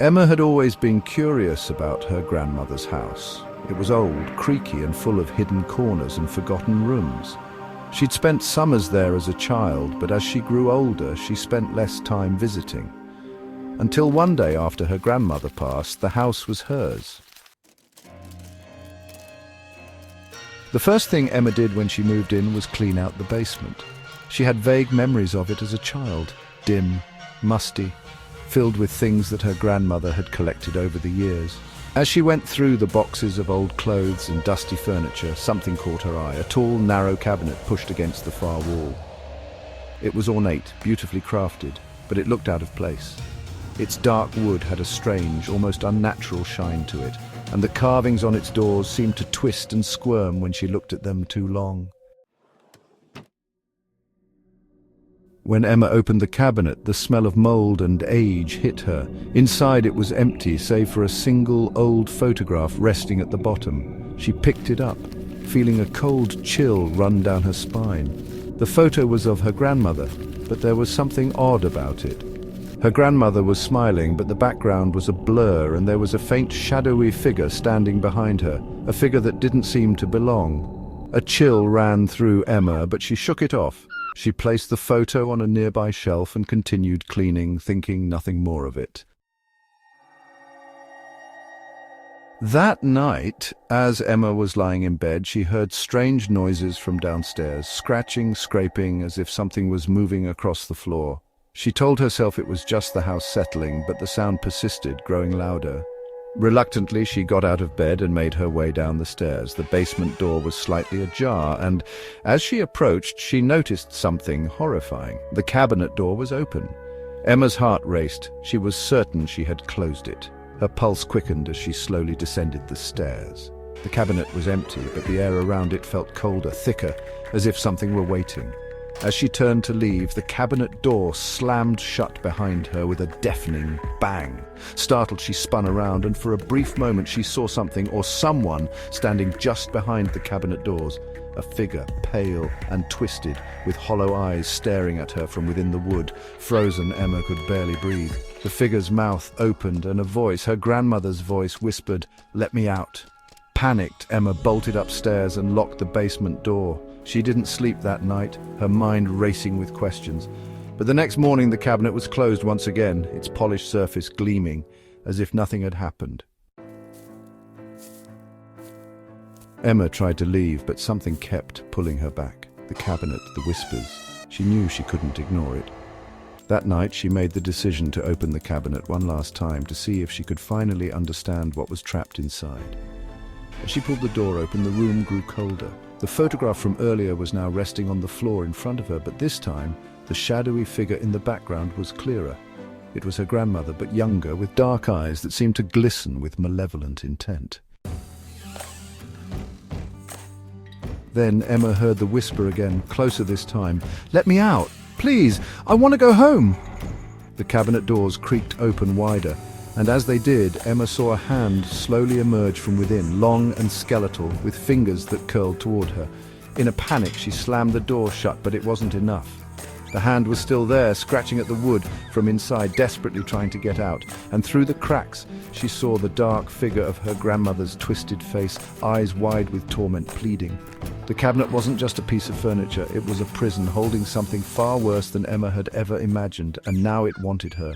Emma had always been curious about her grandmother's house. It was old, creaky, and full of hidden corners and forgotten rooms. She'd spent summers there as a child, but as she grew older, she spent less time visiting. Until one day after her grandmother passed, the house was hers. The first thing Emma did when she moved in was clean out the basement. She had vague memories of it as a child, dim, musty, filled with things that her grandmother had collected over the years. As she went through the boxes of old clothes and dusty furniture, something caught her eye, a tall, narrow cabinet pushed against the far wall. It was ornate, beautifully crafted, but it looked out of place. Its dark wood had a strange, almost unnatural shine to it, and the carvings on its doors seemed to twist and squirm when she looked at them too long. When Emma opened the cabinet, the smell of mold and age hit her. Inside it was empty, save for a single old photograph resting at the bottom. She picked it up, feeling a cold chill run down her spine. The photo was of her grandmother, but there was something odd about it. Her grandmother was smiling, but the background was a blur and there was a faint shadowy figure standing behind her, a figure that didn't seem to belong. A chill ran through Emma, but she shook it off. She placed the photo on a nearby shelf and continued cleaning, thinking nothing more of it. That night, as Emma was lying in bed, she heard strange noises from downstairs, scratching, scraping, as if something was moving across the floor. She told herself it was just the house settling, but the sound persisted, growing louder. Reluctantly, she got out of bed and made her way down the stairs. The basement door was slightly ajar, and as she approached, she noticed something horrifying. The cabinet door was open. Emma's heart raced. She was certain she had closed it. Her pulse quickened as she slowly descended the stairs. The cabinet was empty, but the air around it felt colder, thicker, as if something were waiting. As she turned to leave, the cabinet door slammed shut behind her with a deafening bang. Startled, she spun around, and for a brief moment she saw something or someone standing just behind the cabinet doors. A figure, pale and twisted, with hollow eyes staring at her from within the wood. Frozen, Emma could barely breathe. The figure's mouth opened, and a voice, her grandmother's voice, whispered, "Let me out." Panicked, Emma bolted upstairs and locked the basement door. She didn't sleep that night, her mind racing with questions. But the next morning the cabinet was closed once again, its polished surface gleaming, as if nothing had happened. Emma tried to leave, but something kept pulling her back. The cabinet, the whispers. She knew she couldn't ignore it. That night she made the decision to open the cabinet one last time to see if she could finally understand what was trapped inside. As she pulled the door open, the room grew colder. The photograph from earlier was now resting on the floor in front of her, but this time, the shadowy figure in the background was clearer. It was her grandmother, but younger, with dark eyes that seemed to glisten with malevolent intent. Then Emma heard the whisper again, closer this time. "Let me out! Please! I want to go home!" The cabinet doors creaked open wider, and as they did, Emma saw a hand slowly emerge from within, long and skeletal, with fingers that curled toward her. In a panic, she slammed the door shut, but it wasn't enough. The hand was still there, scratching at the wood from inside, desperately trying to get out. And through the cracks, she saw the dark figure of her grandmother's twisted face, eyes wide with torment, pleading. The cabinet wasn't just a piece of furniture, it was a prison holding something far worse than Emma had ever imagined, and now it wanted her.